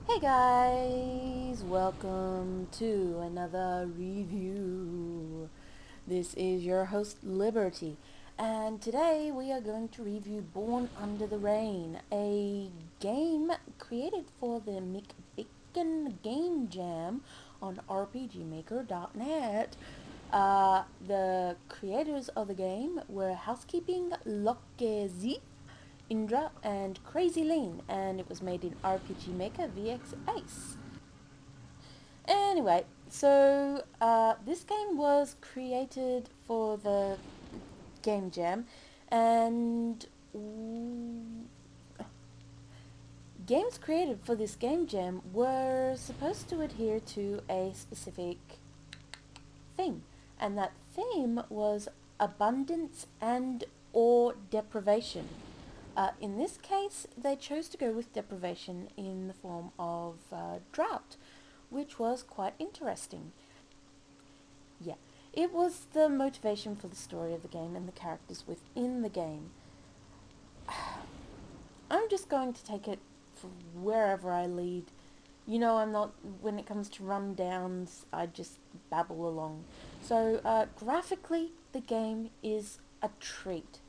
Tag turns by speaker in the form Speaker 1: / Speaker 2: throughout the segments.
Speaker 1: Hey guys, welcome to another review. This is your host Liberty, and today we are going to review Born Under the Rain, a game created for the McBacon Game Jam on RPGmaker.net. The creators of the game were Housekeeping, LockeZ, Indrah, and Crazy Lean, and it was made in RPG Maker VX Ace. Anyway, so this game was created for the Game Jam, and games created for this Game Jam were supposed to adhere to a specific theme, and that theme was abundance and or deprivation. In this case, they chose to go with deprivation in the form of drought, which was quite interesting. Yeah, it was the motivation for the story of the game and the characters within the game. I'm just going to take it for wherever I lead. You know, I'm not, when it comes to rundowns, I just babble along. So, graphically, the game is a treat.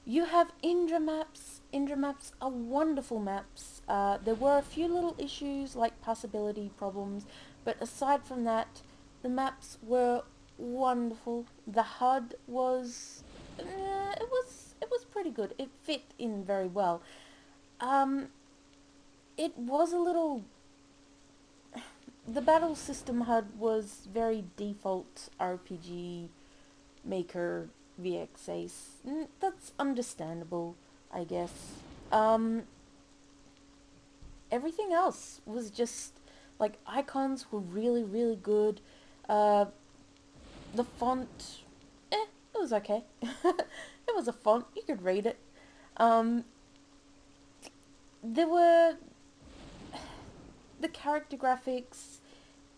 Speaker 1: You have Indrah maps. Indrah maps are wonderful maps. There were a few little issues like passability problems, but aside from that, the maps were wonderful. The HUD was, it was pretty good. It fit in very well. Um, it was a little. The battle system HUD was very default RPG Maker VX Ace. That's understandable, I guess. Um, Everything else was just like icons were really, really good. Uh, the font, it was okay. It was a font, you could read it. Um, there were the character graphics.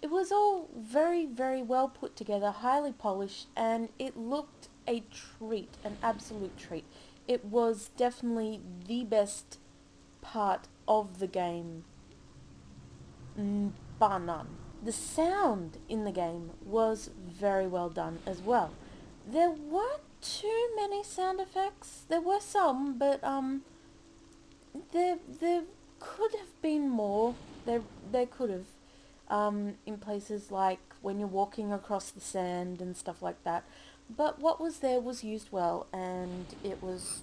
Speaker 1: It was all very, very well put together, highly polished, and it looked a treat, an absolute treat. It was definitely the best part of the game, bar none. The sound in the game was very well done as well. There weren't too many sound effects. There were some, but there could have been more. There could have, in places like when you're walking across the sand and stuff like that. But what was there was used well, and it was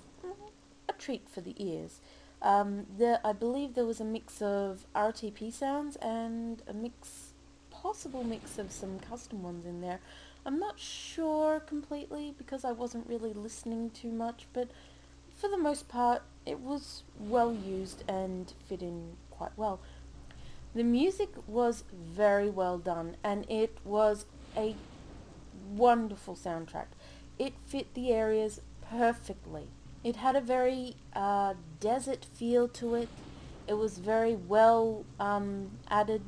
Speaker 1: a treat for the ears. I believe there was a mix of RTP sounds and a possible mix of some custom ones in there. I'm not sure completely because I wasn't really listening too much, but for the most part, it was well used and fit in quite well. The music was very well done, and it was a wonderful soundtrack. It fit the areas perfectly. It had a very desert feel to it. It was very well added.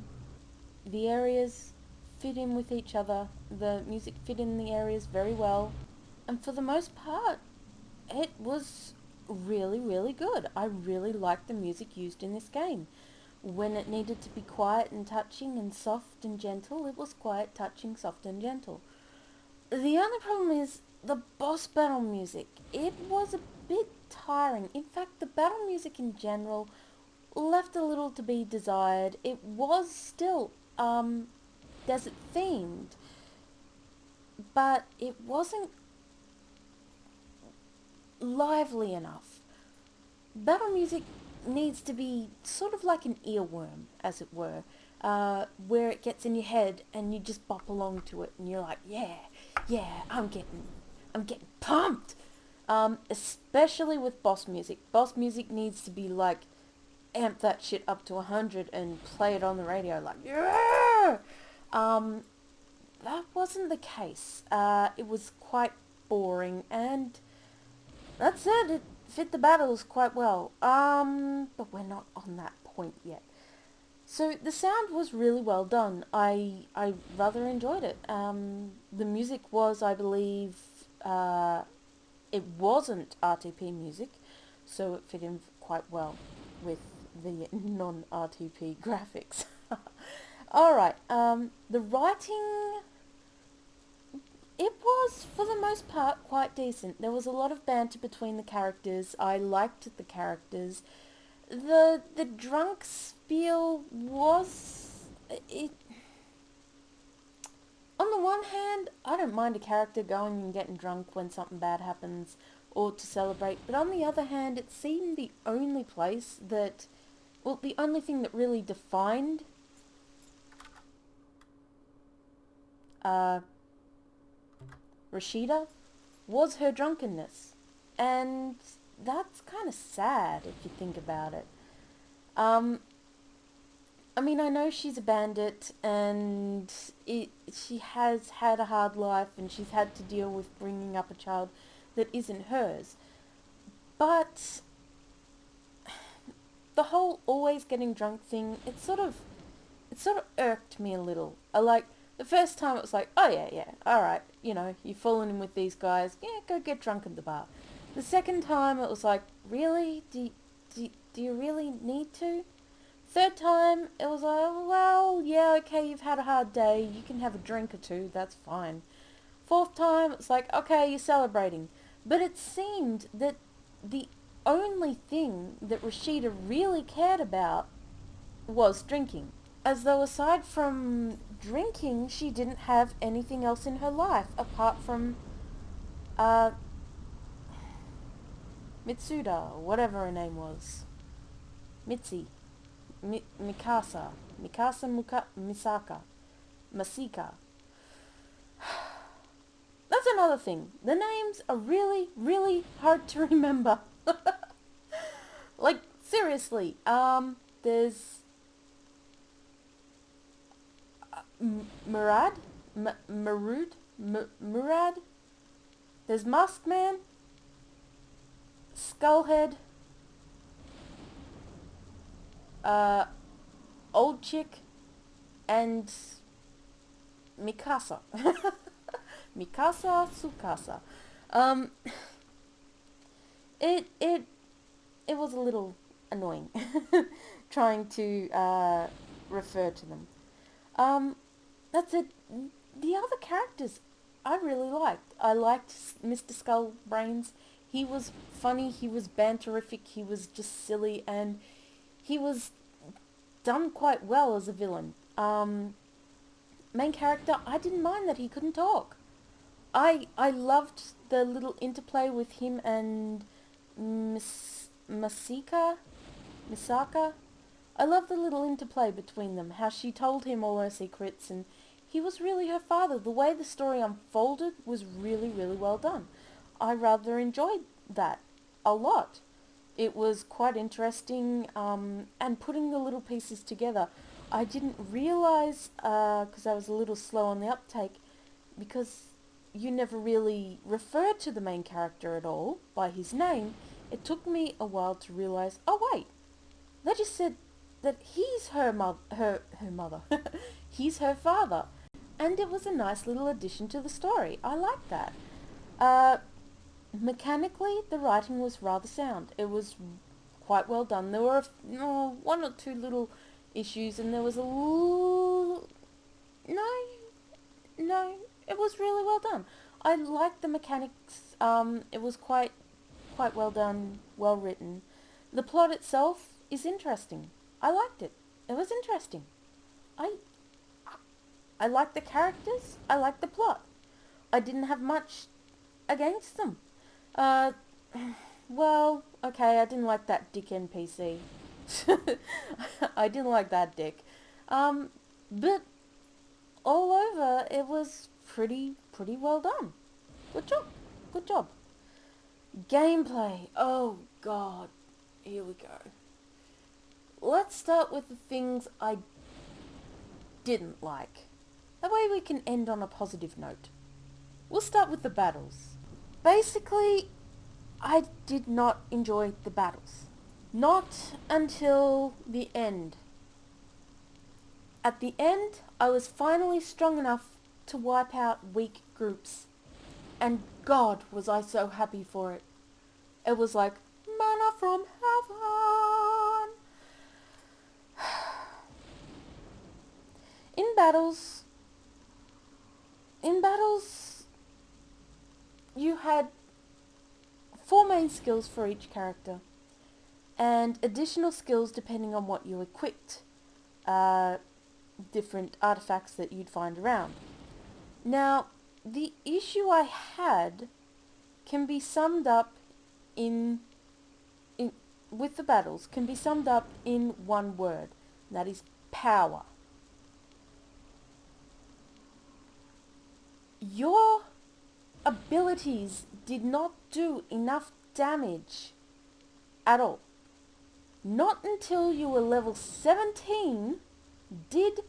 Speaker 1: The areas fit in with each other. The music fit in the areas very well. And for the most part, it was really, really good. I really liked the music used in this game. When it needed to be quiet and touching and soft and gentle, it was quiet, touching, soft and gentle. The only problem is the boss battle music. It was a bit tiring. In fact, the battle music in general left a little to be desired. It was still desert themed, but it wasn't lively enough. Battle music needs to be sort of like an earworm, as it were, where it gets in your head and you just bop along to it and you're like, yeah, yeah, I'm getting pumped. Especially with boss music. Boss music needs to be like, amp that shit up to 100 and play it on the radio like, yeah! Um, that wasn't the case. It was quite boring, and that said, it fit the battles quite well. But we're not on that point yet. So the sound was really well done. I rather enjoyed it. The music was, I believe, it wasn't RTP music, so it fit in quite well with the non-RTP graphics. Alright, the writing, it was, for the most part, quite decent. There was a lot of banter between the characters. I liked the characters. The drunk spiel was... it. On the one hand, I don't mind a character going and getting drunk when something bad happens or to celebrate, but on the other hand, it seemed the only place that... well, the only thing that really defined Rashida was her drunkenness. And that's kind of sad if you think about it. I mean, I know she's a bandit and she has had a hard life and she's had to deal with bringing up a child that isn't hers. But the whole always getting drunk thing, it sort of irked me a little. The first time it was like, oh yeah, alright, you've fallen in with these guys, yeah, go get drunk at the bar. The second time it was like, really? Do you really need to? Third time it was like, well, yeah, okay, you've had a hard day, you can have a drink or two, that's fine. Fourth time it's like, okay, you're celebrating. But it seemed that the only thing that Rashida really cared about was drinking. As though aside from drinking, she didn't have anything else in her life apart from Mitsuda, or whatever her name was. Mitzi. Mikasa. Misaka. Masika. That's another thing. The names are really, really hard to remember. Like, seriously. There's... Murad? Murad? There's Masked Man, Skullhead, Old Chick, and Mikasa. Mikasa Tsukasa. It was a little annoying trying to refer to them. That's it. The other characters I really liked. I liked Mr. Skullbrains. He was funny, he was banterific, he was just silly, and he was done quite well as a villain. Main character, I didn't mind that he couldn't talk. I loved the little interplay with him and Misaka. I love the little interplay between them, how she told him all her secrets and he was really her father. The way the story unfolded was really, really well done. I rather enjoyed that a lot. It was quite interesting, and putting the little pieces together. I didn't realise, because I was a little slow on the uptake, because you never really referred to the main character at all by his name, it took me a while to realise, oh wait, they just said that he's her mother. He's her father. And it was a nice little addition to the story. I liked that. Mechanically, the writing was rather sound. It was quite well done. There were one or two little issues, and there was a little... No, it was really well done. I liked the mechanics. It was quite well done, well written. The plot itself is interesting. I liked it. It was interesting. I liked the characters. I liked the plot. I didn't have much against them. Well, okay, I didn't like that dick NPC. I didn't like that dick. But all over, it was pretty well done. Good job. Gameplay. Oh god. Here we go. Let's start with the things I didn't like. That way we can end on a positive note. We'll start with the battles. Basically, I did not enjoy the battles. Not until the end. At the end, I was finally strong enough to wipe out weak groups. And God, was I so happy for it. It was like, manna from heaven. battles, in battles, you had 4 main skills for each character, and additional skills depending on what you equipped, different artifacts that you'd find around. Now, the issue I had can be summed up with the battles, can be summed up in one word, and that is power. Your abilities did not do enough damage at all. Not until you were level 17 did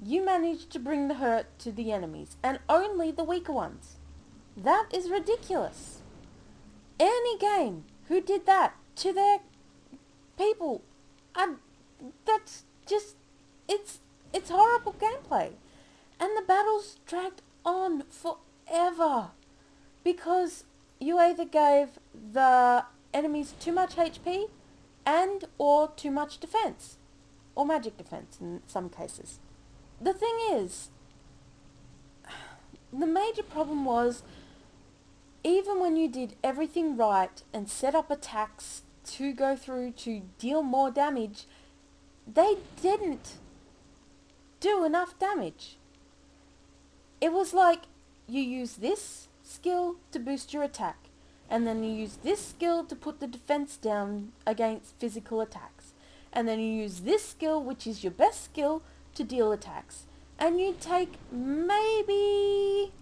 Speaker 1: you manage to bring the hurt to the enemies, and only the weaker ones. That is ridiculous. Any game who did that to their people, that's just, it's horrible gameplay. And the battles dragged on forever because you either gave the enemies too much HP and or too much defense, or magic defense in some cases. The thing is, the major problem was, even when you did everything right and set up attacks to go through to deal more damage, they didn't do enough damage. It was like you use this skill to boost your attack, and then you use this skill to put the defense down against physical attacks, and then you use this skill, which is your best skill, to deal attacks, and you take maybe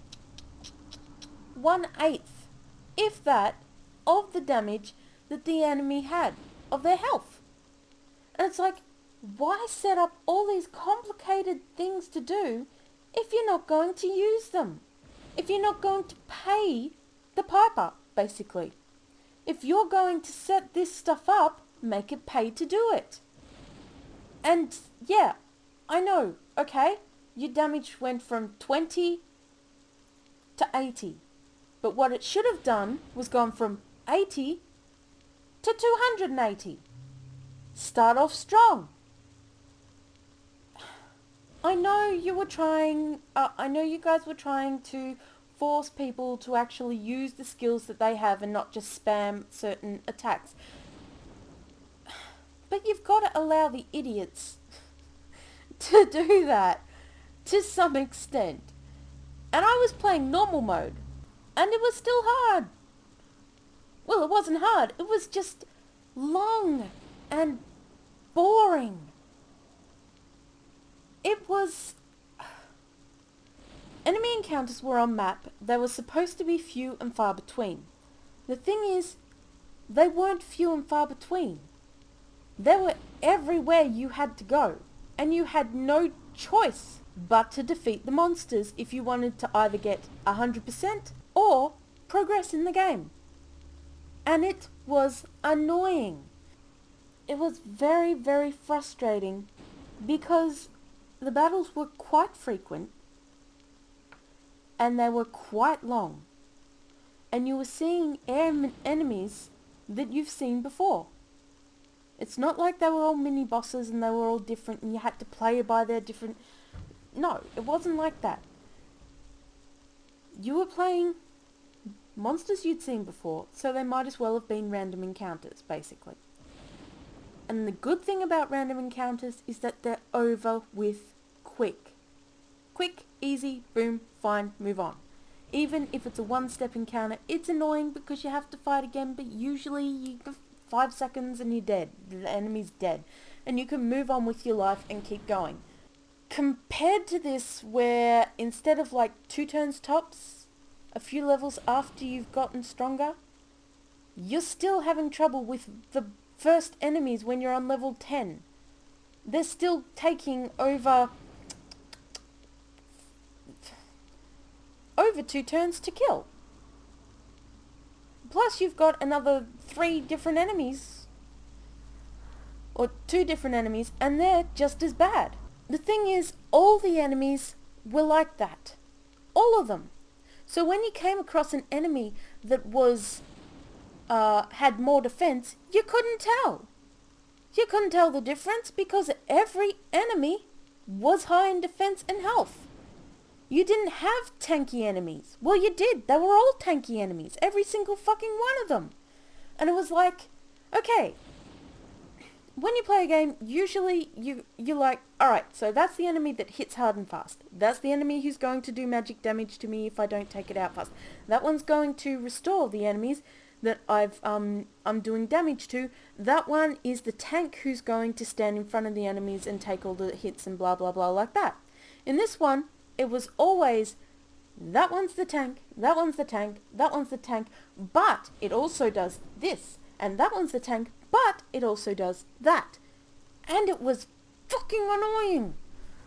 Speaker 1: 1/8, if that, of the damage that the enemy had of their health. And it's like, why set up all these complicated things to do if you're not going to use them? If you're not going to pay the piper, basically. If you're going to set this stuff up, make it pay to do it. And yeah, I know, okay, your damage went from 20 to 80. But what it should have done was gone from 80 to 280. Start off strong. I know you guys were trying to force people to actually use the skills that they have and not just spam certain attacks. But you've got to allow the idiots to do that to some extent. And I was playing normal mode, and it was still hard. Well, it wasn't hard. It was just long and boring. It was... Enemy encounters were on map. They were supposed to be few and far between. The thing is, they weren't few and far between. They were everywhere you had to go, and you had no choice but to defeat the monsters if you wanted to either get 100% or progress in the game. And it was annoying. It was very, very frustrating because the battles were quite frequent and they were quite long, and you were seeing enemies that you've seen before. It's not like they were all mini bosses and they were all different and you had to play by their different... No, it wasn't like that. You were playing monsters you'd seen before, so they might as well have been random encounters, basically. And the good thing about random encounters is that they're over with quick. Quick, easy, boom, fine, move on. Even if it's a one-step encounter, it's annoying because you have to fight again, but usually you 5 seconds and you're dead. The enemy's dead. And you can move on with your life and keep going. Compared to this, where instead of like 2 turns tops, a few levels after you've gotten stronger, you're still having trouble with the first enemies when you're on level 10. They're still taking over 2 turns to kill. Plus you've got another 3 different enemies, or 2 different enemies, and they're just as bad. The thing is, all the enemies were like that. All of them. So when you came across an enemy that was had more defense, you couldn't tell. You couldn't tell the difference because every enemy was high in defense and health. You didn't have tanky enemies. Well, you did. They were all tanky enemies. Every single fucking one of them. And it was like, okay, when you play a game, usually you're like, alright, so that's the enemy that hits hard and fast. That's the enemy who's going to do magic damage to me if I don't take it out fast. That one's going to restore the enemies that I'm doing damage to. That one is the tank who's going to stand in front of the enemies and take all the hits and blah blah blah like that. In this one, it was always, that one's the tank, that one's the tank, that one's the tank, but it also does this. And that one's the tank, but it also does that. And it was fucking annoying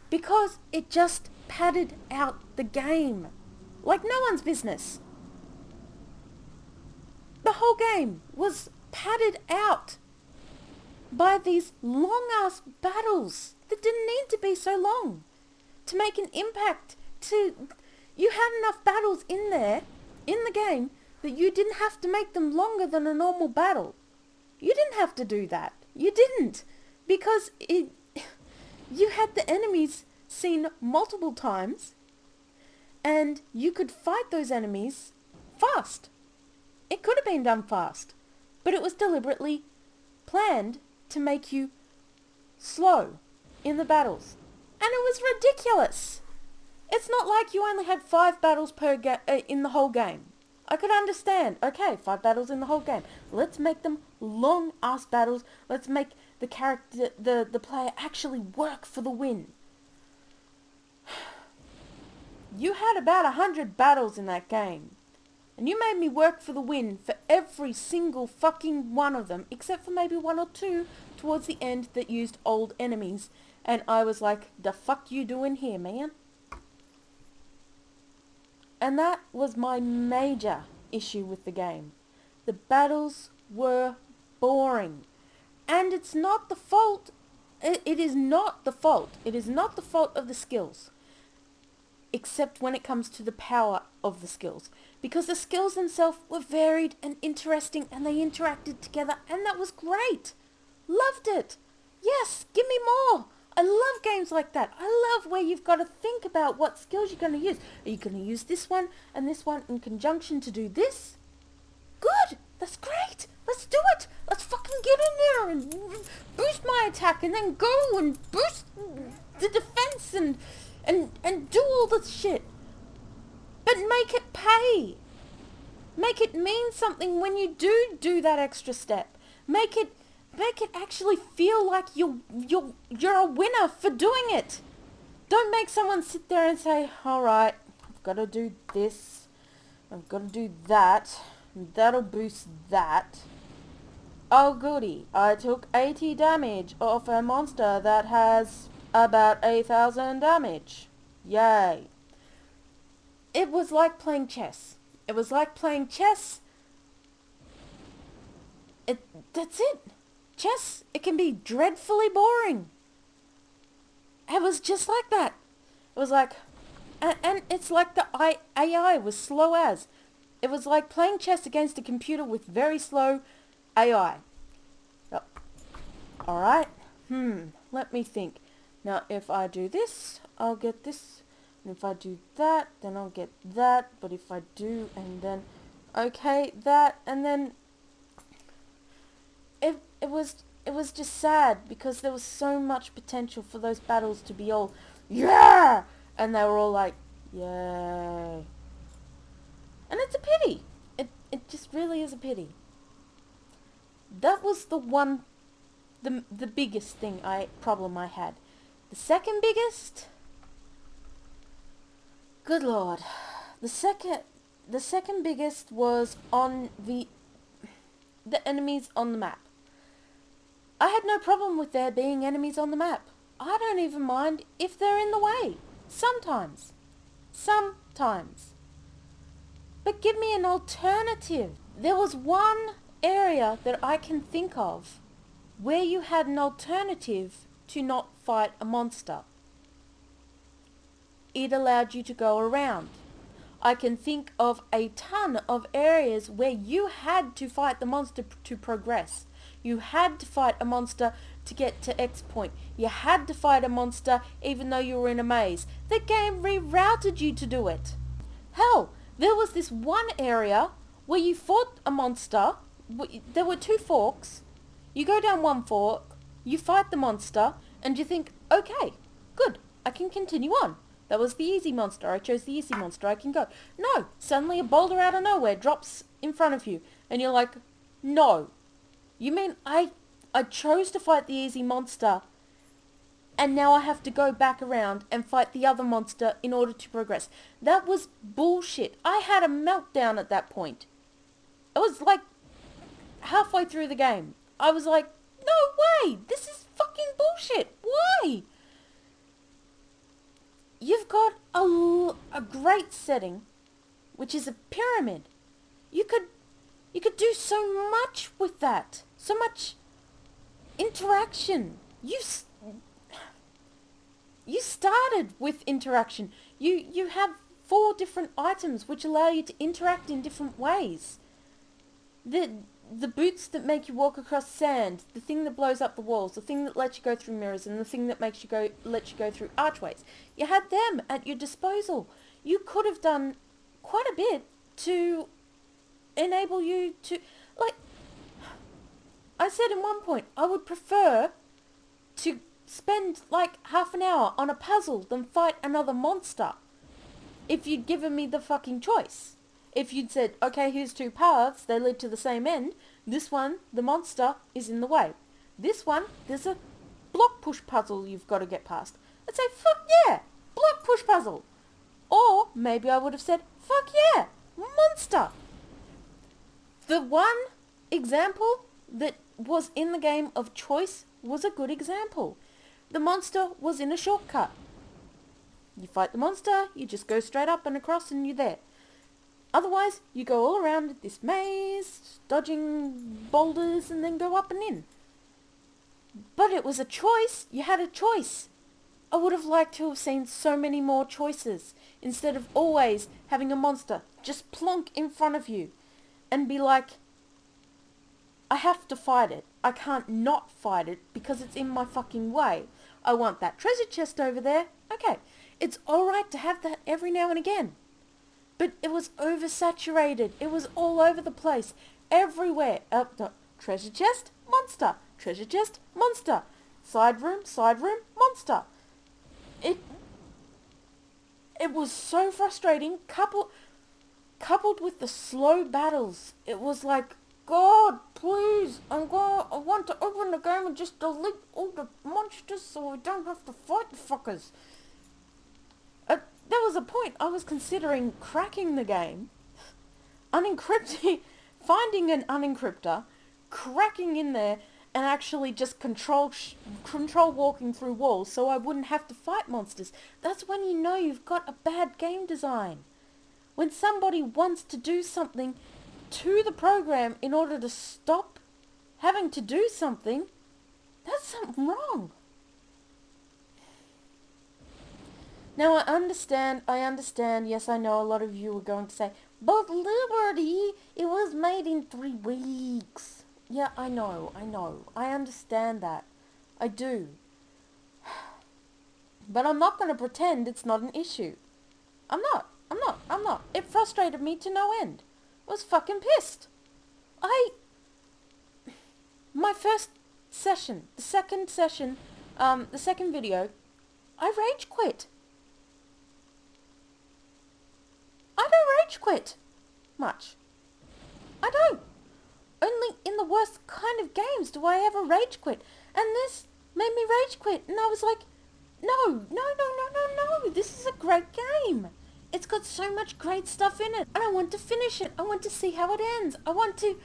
Speaker 1: because it just padded out the game like no one's business. The whole game was padded out by these long ass battles that didn't need to be so long to make an impact. You had enough battles in there in the game that you didn't have to make them longer than a normal battle. You didn't have to do that. You didn't. Because you had the enemies seen multiple times and you could fight those enemies fast. It could have been done fast, but it was deliberately planned to make you slow in the battles. And it was ridiculous. It's not like you only had 5 battles in the whole game. I could understand. Okay, 5 battles in the whole game. Let's make them long ass battles. Let's make the character, the player actually work for the win. You had about 100 battles in that game. And you made me work for the win for every single fucking one of them, except for maybe 1 or 2 towards the end that used old enemies. And I was like, the fuck you doing here, man? And that was my major issue with the game. The battles were boring. And it's not the fault. It is not the fault. It is not the fault of the skills. Except when it comes to the power of the skills. Because the skills themselves were varied and interesting and they interacted together and that was great. Loved it. Yes, give me more. I love games like that. I love where you've got to think about what skills you're going to use. Are you going to use this one and this one in conjunction to do this? Good. That's great. Let's do it. Let's fucking get in there and boost my attack and then go and boost the defense and do all this shit. But make it pay. Make it mean something when you do that extra step. Make it actually feel like you're a winner for doing it. Don't make someone sit there and say, all right, I've got to do this. I've got to do that. And that'll boost that. Oh goody, I took 80 damage off a monster that has about 8,000 damage. Yay. It was like playing chess. It was like playing chess. That's it. Chess, it can be dreadfully boring. It was just like that. It was like, and it's like the AI was slow as. It was like playing chess against a computer with very slow AI. Oh. Alright, let me think. Now if I do this, I'll get this. And if I do that, then I'll get that. But if I do, and then, okay, that, and then it was just sad because there was so much potential for those battles to be all, yeah! And they were all like, yay. And it's a pity. It just really is a pity. That was the biggest problem I had. The second biggest, good lord. The second biggest was on the enemies on the map. I had no problem with there being enemies on the map. I don't even mind if they're in the way. Sometimes. But give me an alternative. There was one area that I can think of where you had an alternative to not fight a monster. It allowed you to go around. I can think of a ton of areas where you had to fight the monster to progress. You had to fight a monster to get to X point. You had to fight a monster even though you were in a maze. The game rerouted you to do it. Hell, there was this one area where you fought a monster. There were 2 forks. You go down one fork, you fight the monster, and you think, okay, good, I can continue on. That was the easy monster. I chose the easy monster. I can go. No, suddenly a boulder out of nowhere drops in front of you. And you're like, no. You mean I chose to fight the easy monster and now I have to go back around and fight the other monster in order to progress? That was bullshit. I had a meltdown at that point. It was like halfway through the game. I was like, no way. This is fucking bullshit. Why? You've got a great setting, which is a pyramid. You could do so much with that. So much interaction. You started with interaction. You have 4 different items which allow you to interact in different ways. The boots that make you walk across sand, the thing that blows up the walls, the thing that lets you go through mirrors, and the thing that lets you go through archways. You had them at your disposal. You could have done quite a bit to enable you to, like, I said in one point, I would prefer to spend like half an hour on a puzzle than fight another monster. If you'd given me the fucking choice. If you'd said, okay, here's 2 paths, they lead to the same end. This one, the monster, is in the way. This one, there's a block push puzzle you've got to get past. I'd say, fuck yeah, block push puzzle. Or maybe I would have said, fuck yeah, monster. The one example that was in the game of choice was a good example. The monster was in a shortcut. You fight the monster, you just go straight up and across and you're there. Otherwise, you go all around this maze, dodging boulders, and then go up and in. But it was a choice. You had a choice. I would have liked to have seen so many more choices, instead of always having a monster just plonk in front of you and be like, I have to fight it. I can't not fight it because it's in my fucking way. I want that treasure chest over there. Okay, it's alright to have that every now and again. But it was oversaturated. It was all over the place. Everywhere. Treasure chest, monster. Treasure chest, monster. Side room, monster. It was so frustrating. Coupled with the slow battles. It was like, God, please. I want to open the game and just delete all the monsters so I don't have to fight the fuckers. There was a point I was considering cracking the game, unencrypting, finding an unencryptor, cracking in there, and actually just control walking through walls so I wouldn't have to fight monsters. That's when you know you've got a bad game design. When somebody wants to do something to the program in order to stop having to do something, that's something wrong. Now I understand, yes I know a lot of you are going to say, but Liberty, it was made in 3 weeks. Yeah, I know, I understand that. I do. But I'm not going to pretend it's not an issue. I'm not. It frustrated me to no end. I was fucking pissed. My first session, the second video, I rage quit. I don't rage quit much. I don't. Only in the worst kind of games do I ever rage quit. And this made me rage quit. And I was like, no. This is a great game. It's got so much great stuff in it. And I want to finish it. I want to see how it ends. I want to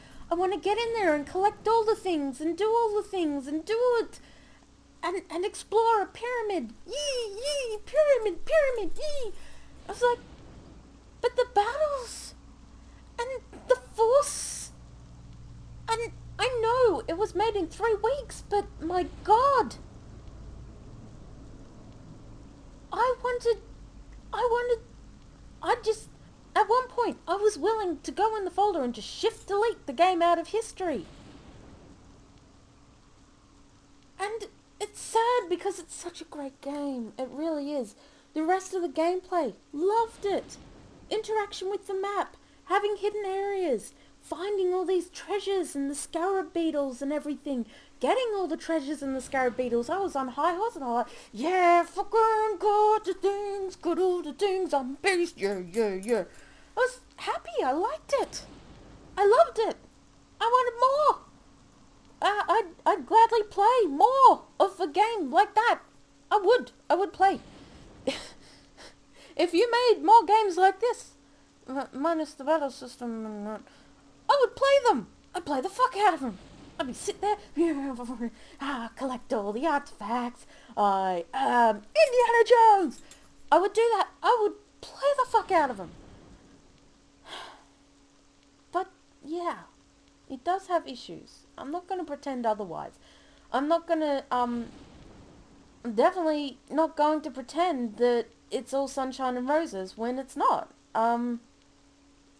Speaker 1: get in there and collect all the things and do all the things and do it. And explore a pyramid. Yee, pyramid, yee. I was like, but the battles and the force, and I know it was made in 3 weeks, but my God, at one point I was willing to go in the folder and just shift delete the game out of history. And because it's such a great game. It really is. The rest of the gameplay, loved it. Interaction with the map, having hidden areas, finding all these treasures and the scarab beetles and everything, getting all the treasures and the scarab beetles. I was on high horse and I was like, yeah, fucking got all the things, I'm beast, yeah, yeah, yeah. I was happy, I liked it. I loved it. I wanted more. I'd gladly play more of a game like that. I would play. If you made more games like this, minus the battle system, I would play them. I'd play the fuck out of them. I'd be sit there, collect all the artifacts. Indiana Jones. I would do that. I would play the fuck out of them. But yeah, it does have issues. I'm not going to pretend otherwise. I'm not going to, definitely not going to pretend that it's all sunshine and roses when it's not.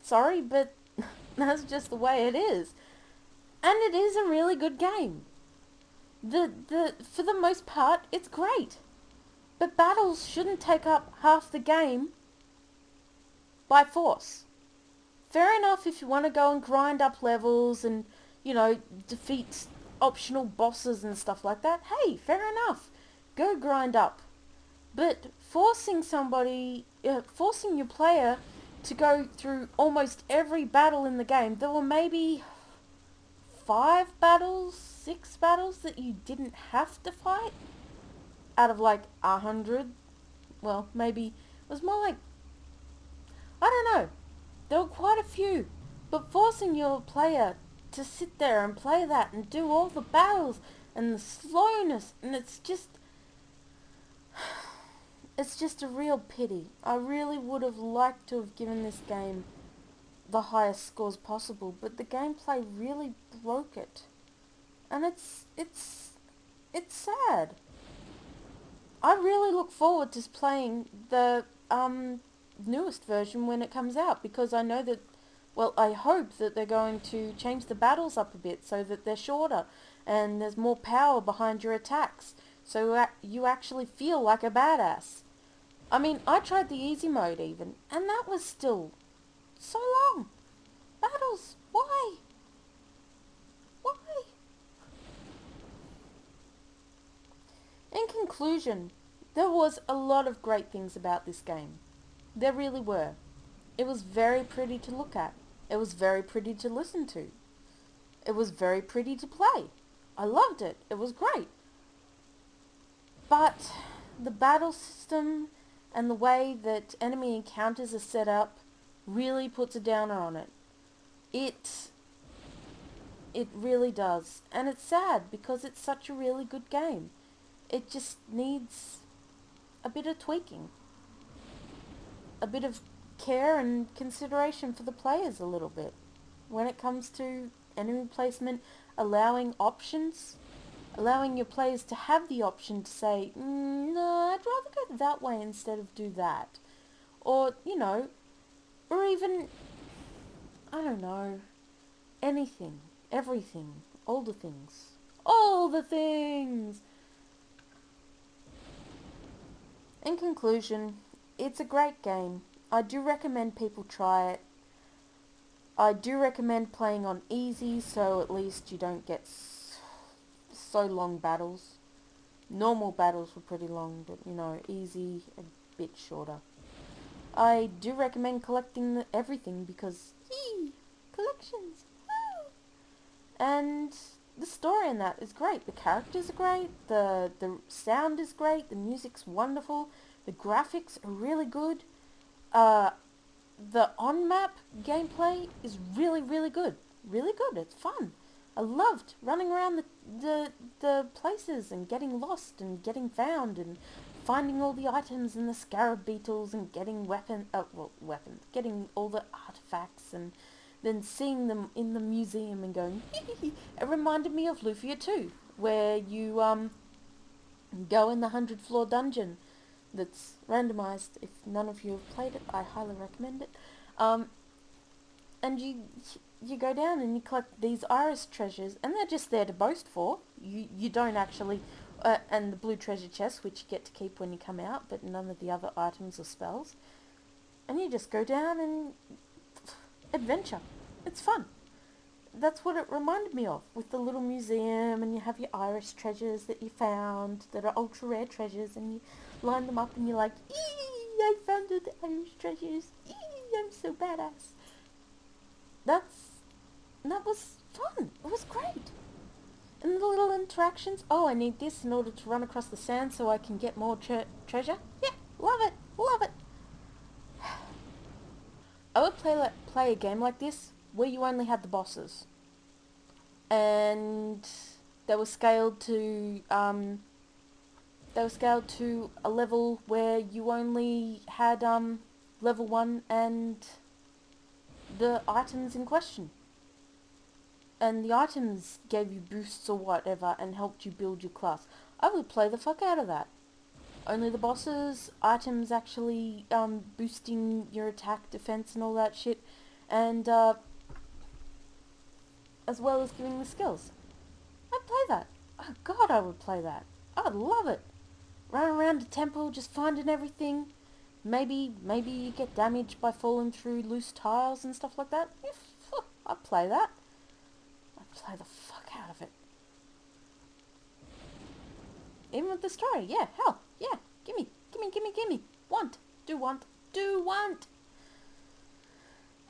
Speaker 1: Sorry, but that's just the way it is. And it is a really good game. For the most part, it's great. But battles shouldn't take up half the game by force. Fair enough if you want to go and grind up levels and, defeat optional bosses and stuff like that. Hey, fair enough. Go grind up. But forcing your player to go through almost every battle in the game, there were maybe 6 battles that you didn't have to fight out of like 100. Well, maybe it was more like, I don't know. There were quite a few. But forcing your player to sit there and play that and do all the battles and the slowness, and it's just a real pity. I really would have liked to have given this game the highest scores possible, but the gameplay really broke it. And it's sad. I really look forward to playing the newest version when it comes out, because I know that, I hope that they're going to change the battles up a bit so that they're shorter and there's more power behind your attacks, so you actually feel like a badass. I mean, I tried the easy mode even, and that was still so long. Battles, why? Why? In conclusion, there was a lot of great things about this game. There really were. It was very pretty to look at. It was very pretty to listen to. It was very pretty to play. I loved it. It was great. But the battle system and the way that enemy encounters are set up really puts a downer on it. It really does. And it's sad because it's such a really good game. It just needs a bit of tweaking. A bit of care and consideration for the players a little bit. When it comes to enemy placement, allowing options, allowing your players to have the option to say, no, I'd rather go that way instead of do that. Or, or even, I don't know, anything, everything, all the things. All the things! In conclusion, it's a great game. I do recommend people try it. I do recommend playing on easy, so at least you don't get so long battles. Normal battles were pretty long, but easy, a bit shorter. I do recommend collecting everything because, collections, woo! And the story in that is great. The characters are great, the sound is great, the music's wonderful, the graphics are really good. The on-map gameplay is really, really good. Really good. It's fun. I loved running around the places and getting lost and getting found and finding all the items and the scarab beetles and getting weapons, getting all the artifacts and then seeing them in the museum and going, It reminded me of Lufia 2, where you go in the 100th floor dungeon that's randomized. If none of you have played it, I highly recommend it. And you go down and you collect these iris treasures, and they're just there to boast for. You don't actually and the blue treasure chest, which you get to keep when you come out, but none of the other items or spells. And you just go down and adventure. It's fun. That's what it reminded me of, with the little museum, and you have your Irish treasures that you found that are ultra rare treasures, and you line them up and you're like, eee, I found all the Irish treasures, eee, I'm so badass. That was fun. It was great. And the little interactions, oh, I need this in order to run across the sand so I can get more treasure. Yeah, love it, love it. I would play a game like this where you only had the bosses, and they were scaled to a level where you only had level 1 and the items in question. And the items gave you boosts or whatever and helped you build your class. I would play the fuck out of that. Only the bosses, items actually boosting your attack, defense and all that shit, and as well as giving the skills. I'd play that. Oh god, I would play that. I'd love it. Run around the temple just finding everything. Maybe you get damaged by falling through loose tiles and stuff like that. Yeah, I'd play that. I'd play the fuck out of it. Even with the story, yeah, hell, yeah. Gimme. Want.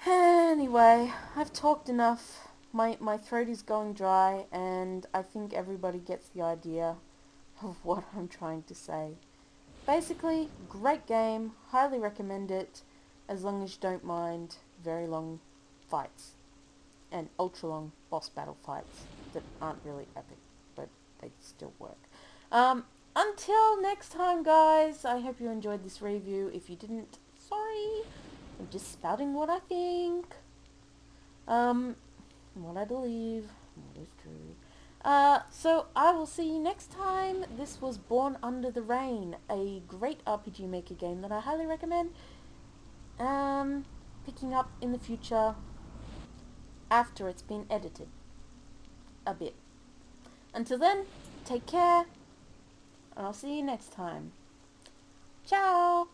Speaker 1: Anyway, I've talked enough. My throat is going dry, and I think everybody gets the idea of what I'm trying to say. Basically, great game, highly recommend it, as long as you don't mind very long fights, and ultra long boss battle fights that aren't really epic, but they still work. Until next time, guys, I hope you enjoyed this review. If you didn't, sorry, I'm just spouting what I think, what I believe, what is true. So I will see you next time. This was Born Under the Rain, a great RPG Maker game that I highly recommend picking up in the future after it's been edited a bit. Until then, take care, and I'll see you next time. Ciao!